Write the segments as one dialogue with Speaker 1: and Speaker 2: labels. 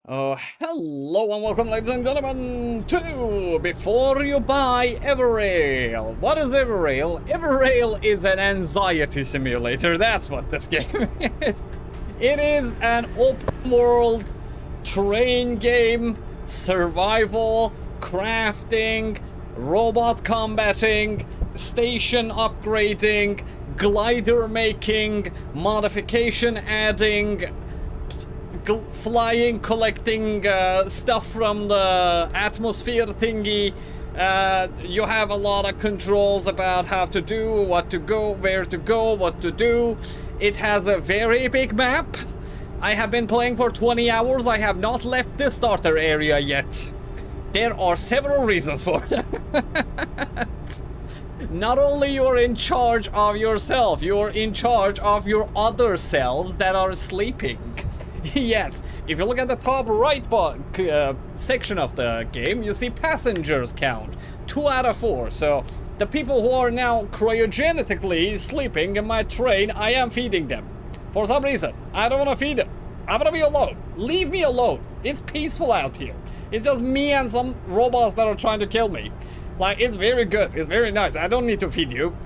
Speaker 1: Oh, hello and welcome, ladies and gentlemen, to Before You Buy EverRail. What is EverRail? EverRail is an anxiety simulator. That's what this game is. It is an open world train game, survival, crafting, robot combating, station upgrading, glider making, modification adding, flying, collecting stuff from the atmosphere thingy. You have a lot of controls about how to do, what to go, where to go, what to do. It has a very big map. I have been playing for 20 hours. I have not left the starter area yet. There are several reasons for that. Not only you're in charge of yourself, you're in charge of your other selves that are sleeping. Yes, if you look at the top right section of the game, you see passengers count. 2 out of 4. So the people who are now cryogenically sleeping in my train, I am feeding them. For some reason, I don't want to feed them. I want to be alone. Leave me alone. It's peaceful out here. It's just me and some robots that are trying to kill me. Like, it's very good. It's very nice. I don't need to feed you.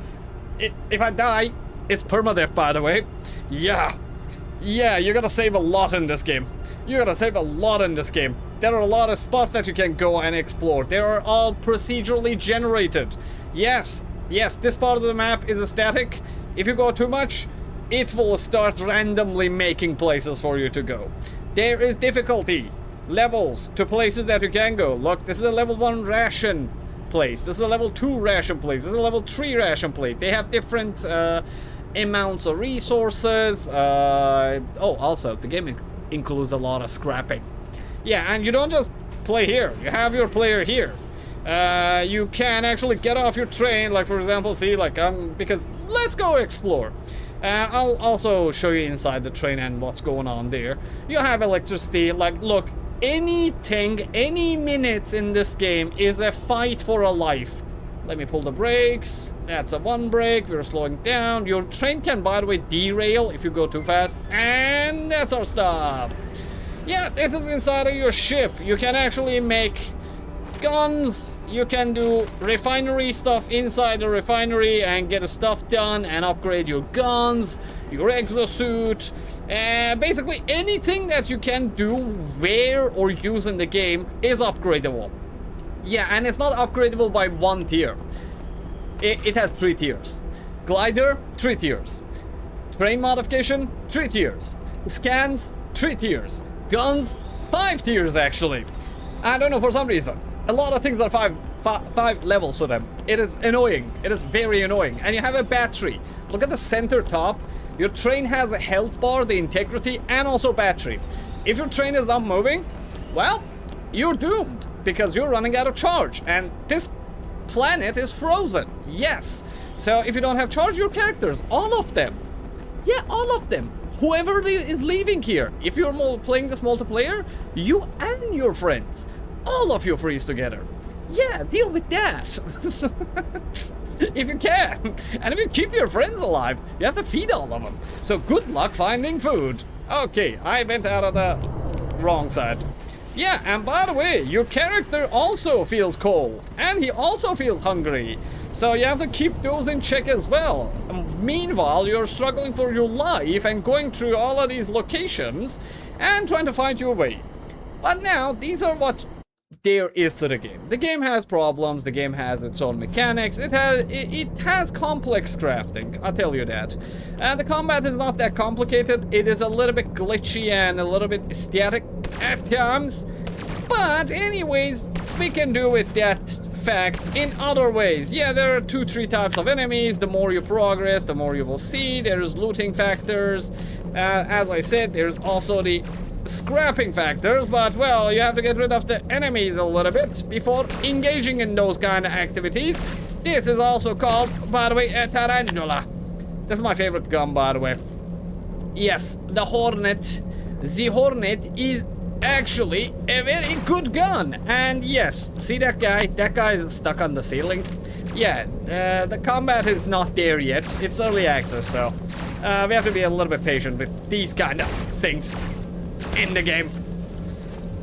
Speaker 1: If I die, it's permadeath, by the way. Yeah, you gotta save a lot in this game. You gotta save a lot in this game. There are a lot of spots that you can go and explore. They are all procedurally generated. Yes, this part of the map is static. If you go too much, it will start randomly making places for you to go. There is difficulty levels to places that you can go. Look, this is a level 1 ration place. This is a level 2 ration place. This is a level 3 ration place. They have different amounts of resources. Also, the game includes a lot of scrapping. Yeah, and you don't just play here. You have your player here. You can actually get off your train, like for example, see, like because let's go explore. I'll also show you inside the train and what's going on there. You have electricity. Like, look, anything, any minute in this game is a fight for a life. Let me pull the brakes. That's a 1 brake. We're slowing down. Your train can, by the way, derail if you go too fast. And that's our stop. Yeah, this is inside of your ship. You can actually make guns. You can do refinery stuff inside the refinery and get stuff done and upgrade your guns, your exosuit. Basically, anything that you can do, wear, or use in the game is upgradable. Yeah, and it's not upgradable by 1 tier. It has 3 tiers. Glider, 3 tiers. Train modification, 3 tiers. Scans, 3 tiers. Guns, 5 tiers actually. I don't know, for some reason. A lot of things are 5 levels for them. It is annoying. It is very annoying. And you have a battery. Look at the center top. Your train has a health bar, the integrity, and also battery. If your train is not moving, well, you're doomed, because you're running out of charge, and this planet is frozen. Yes. So if you don't have charge, your characters, all of them. Yeah, all of them. Whoever is leaving here, if you're playing this multiplayer, you and your friends, all of you freeze together. Yeah, deal with that. If you can. And if you keep your friends alive, you have to feed all of them. So good luck finding food. Okay, I went out of the wrong side. Yeah, and by the way, your character also feels cold, and he also feels hungry. So you have to keep those in check as well. Meanwhile, you're struggling for your life and going through all of these locations and trying to find your way. But now, these are what there is to the game. The game has problems, the game has its own mechanics, it has complex crafting, I'll tell you that. And the combat is not that complicated, it is a little bit glitchy and a little bit static at times. But anyways, we can do with that fact in other ways. Yeah, there are 2-3 types of enemies. The more you progress, the more you will see. There's looting factors. As I said, there's also the scrapping factors, but well, you have to get rid of the enemies a little bit before engaging in those kind of activities. This is also called, by the way, a tarantula. This is my favorite gun, by the way. Yes, the Hornet. The Hornet is actually a very good gun. And yes, see that guy? That guy is stuck on the ceiling. Yeah, the combat is not there yet. It's early access, so we have to be a little bit patient with these kind of things in the game.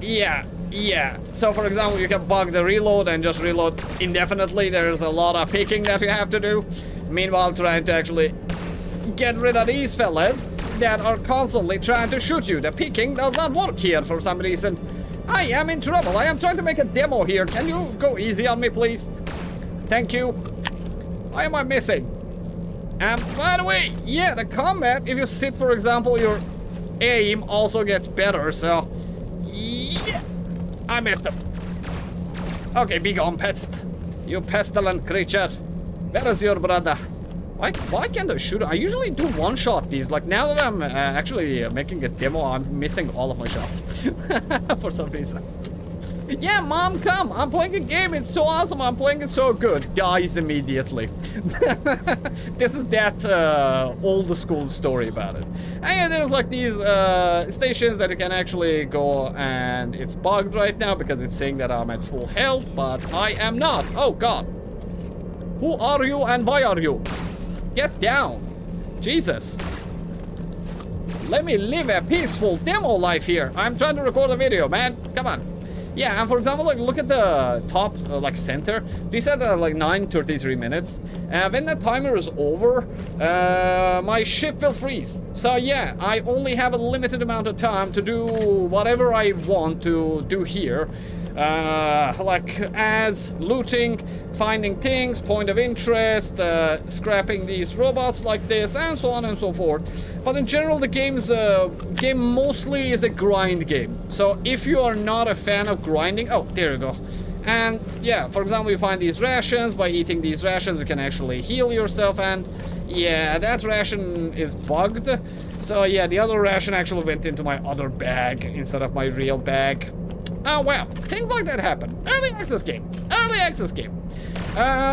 Speaker 1: Yeah. So for example, you can bug the reload and just reload indefinitely. There's a lot of picking that you have to do. Meanwhile, trying to actually get rid of these fellas that are constantly trying to shoot you. The picking does not work here for some reason. I am in trouble. I am trying to make a demo here. Can you go easy on me, please? Thank you. Why am I missing? By the way, yeah, the combat, if you sit, for example, your aim also gets better, so... Yeah, I missed him. Okay, be gone, pest. You pestilent creature. Where is your brother? Why can't I shoot? I usually do one-shot these. Like, now that I'm actually making a demo, I'm missing all of my shots. For some reason. Yeah, Mom, come. I'm playing a game. It's so awesome. I'm playing it so good. Dies immediately. This is that old school story about it. And there's like these stations that you can actually go, and it's bugged right now because it's saying that I'm at full health, but I am not. Oh, God. Who are you and why are you? Get down. Jesus. Let me live a peaceful demo life here. I'm trying to record a video, man. Come on. Yeah, and for example, like, look at the top, like, center. They said that like 9:33 minutes. When the timer is over, my ship will freeze. So yeah, I only have a limited amount of time to do whatever I want to do here. Like ads, looting, finding things, point of interest, scrapping these robots like this, and so on and so forth. But in general, the game mostly is a grind game. So if you are not a fan of grinding, oh, there you go. And yeah, for example, you find these rations. By eating these rations, you can actually heal yourself. And yeah, that ration is bugged. So yeah, the other ration actually went into my other bag instead of my real bag. Oh, well, things like that happen. Early access game. Early access game.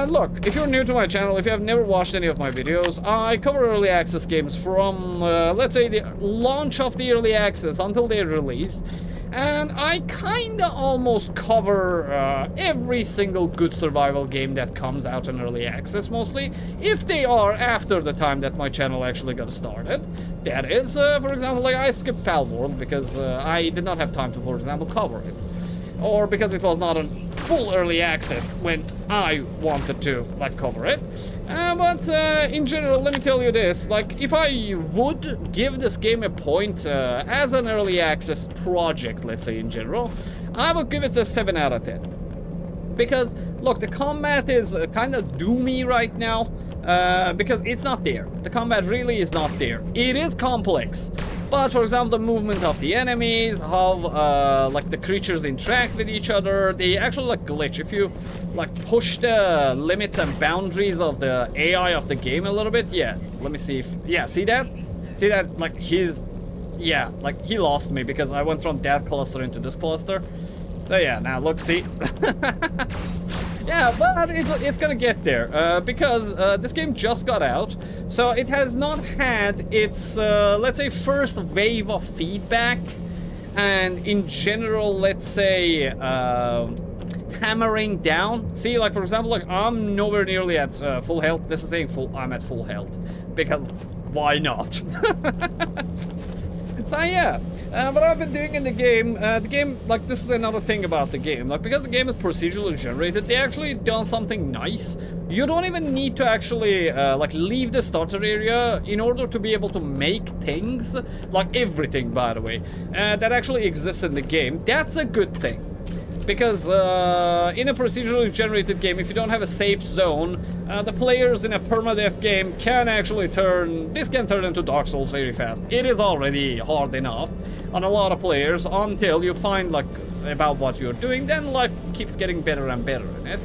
Speaker 1: Look, if you're new to my channel, if you have never watched any of my videos, I cover early access games from, let's say, the launch of the early access until their release. And I kinda almost cover every single good survival game that comes out in early access, mostly, if they are after the time that my channel actually got started. That is, for example, like I skipped Palworld because I did not have time to, for example, cover it. Or because it was not on full early access when I wanted to, like, cover it. But in general, let me tell you this, like, if I would give this game a point as an early access project, let's say in general, I would give it a 7 out of 10. Because, look, the combat is kind of doomy right now, because it's not there. The combat really is not there. It is complex. But, for example, the movement of the enemies, how, like, the creatures interact with each other, they actually, like, glitch. If you, like, push the limits and boundaries of the AI of the game a little bit, yeah. Let me see if... Yeah, see that? See that? Like, yeah, like, he lost me because I went from that cluster into this cluster. So, yeah, now, look, see? Yeah, but it's gonna get there, because this game just got out, so it has not had its, let's say, first wave of feedback, and in general, let's say, hammering down. See, like, for example, like, I'm nowhere nearly at full health. This is saying I'm at full health, because why not? So yeah, what I've been doing in the game, like, this is another thing about the game, like, because the game is procedurally generated, they actually done something nice. You don't even need to actually, like, leave the starter area in order to be able to make things, like everything, by the way, that actually exists in the game. That's a good thing. Because in a procedurally generated game, if you don't have a safe zone, the players in a permadeath game can actually turn into Dark Souls very fast. It is already hard enough on a lot of players until you find, like, about what you're doing, then life keeps getting better and better in it.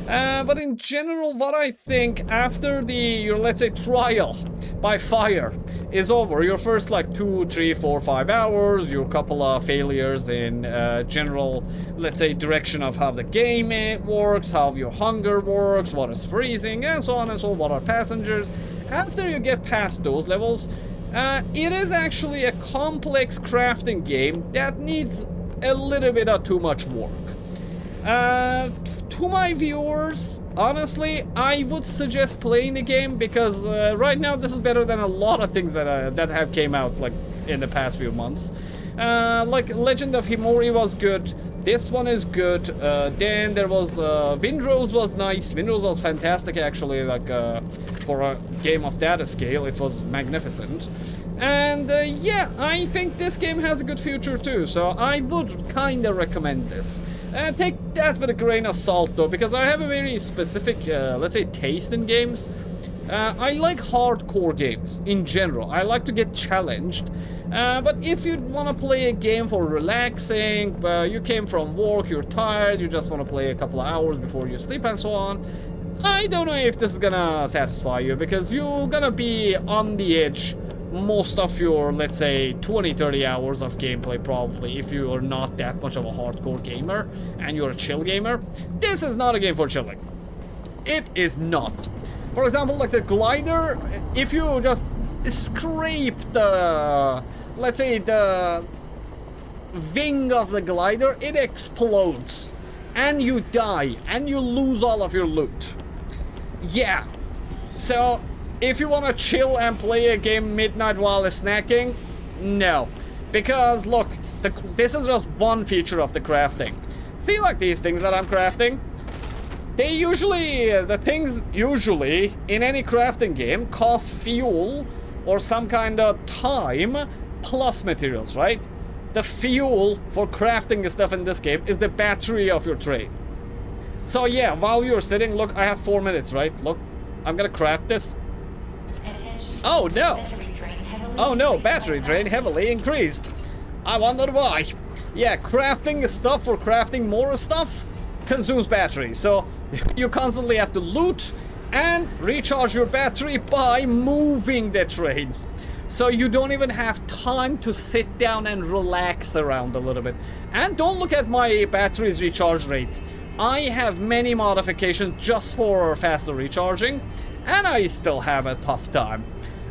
Speaker 1: But in general, what I think after your, let's say, trial by fire is over, your first, like, 2, 3, 4, 5 hours, your couple of failures in general, let's say, direction of how the game works, how your hunger works, what is freezing, and so on and so on, what are passengers. After you get past those levels, it is actually a complex crafting game that needs a little bit of too much work. To my viewers, honestly, I would suggest playing the game because right now this is better than a lot of things that have came out, like, in the past few months. Like Legend of Himori was good. This one is good. Then there was Windrose was nice. Windrose was fantastic actually. Like for a game of that scale, it was magnificent. And yeah, I think this game has a good future too. So I would kind of recommend this. Take that with a grain of salt though, because I have a very specific, let's say, taste in games. I like hardcore games in general. I like to get challenged. But if you want to play a game for relaxing, you came from work, you're tired, you just want to play a couple of hours before you sleep and so on, I don't know if this is gonna satisfy you, because you're gonna be on the edge most of your, let's say, 20-30 hours of gameplay probably, if you are not that much of a hardcore gamer and you're a chill gamer. This is not a game for chilling. It is not. For example, like the glider, if you just scrape the, let's say, the wing of the glider, it explodes and you die and you lose all of your loot. Yeah, so if you want to chill and play a game midnight while snacking, no, because look, this is just one feature of the crafting. See, like these things that I'm crafting, they usually, the things usually in any crafting game cost fuel or some kind of time plus materials, right? The fuel for crafting stuff in this game is the battery of your train. So yeah, while you're sitting, look, I have 4 minutes, right? Look, I'm gonna craft this. Oh no! Oh no, battery drain heavily increased. I wonder why. Yeah, crafting stuff for crafting more stuff consumes battery, so you constantly have to loot and recharge your battery by moving the train. So you don't even have time to sit down and relax around a little bit. And don't look at my battery's recharge rate. I have many modifications just for faster recharging, and I still have a tough time.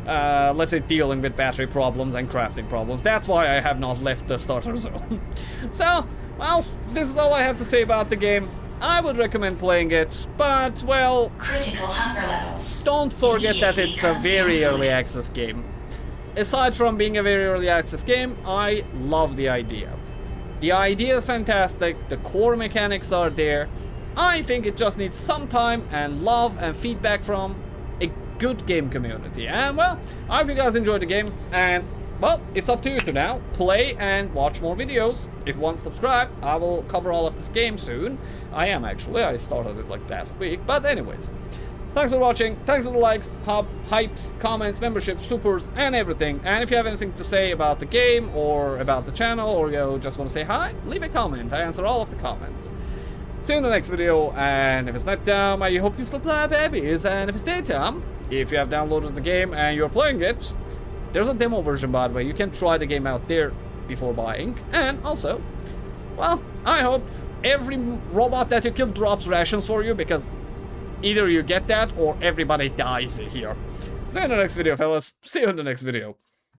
Speaker 1: Let's say dealing with battery problems and crafting problems. That's why I have not left the starter zone. So, well, this is all I have to say about the game. I would recommend playing it, but, well,
Speaker 2: critical hunger levels.
Speaker 1: Don't forget that it's a very early access game. Aside from being a very early access game, I love the idea. The idea is fantastic, the core mechanics are there. I think it just needs some time and love and feedback from a good game community. And well, I hope you guys enjoyed the game, and well, it's up to you to now play and watch more videos. If you want to subscribe, I will cover all of this game soon. I am actually, I started it like last week, but anyways. Thanks for watching, thanks for the likes, hypes, comments, memberships, supers, and everything. And if you have anything to say about the game, or about the channel, or you just want to say hi, leave a comment. I answer all of the comments. See you in the next video, and if it's nighttime, I hope you still play babies, and if it's daytime, if you have downloaded the game and you're playing it, there's a demo version, by the way. You can try the game out there before buying. And also, well, I hope every robot that you kill drops rations for you, because either you get that or everybody dies here. See you in the next video, fellas. See you in the next video.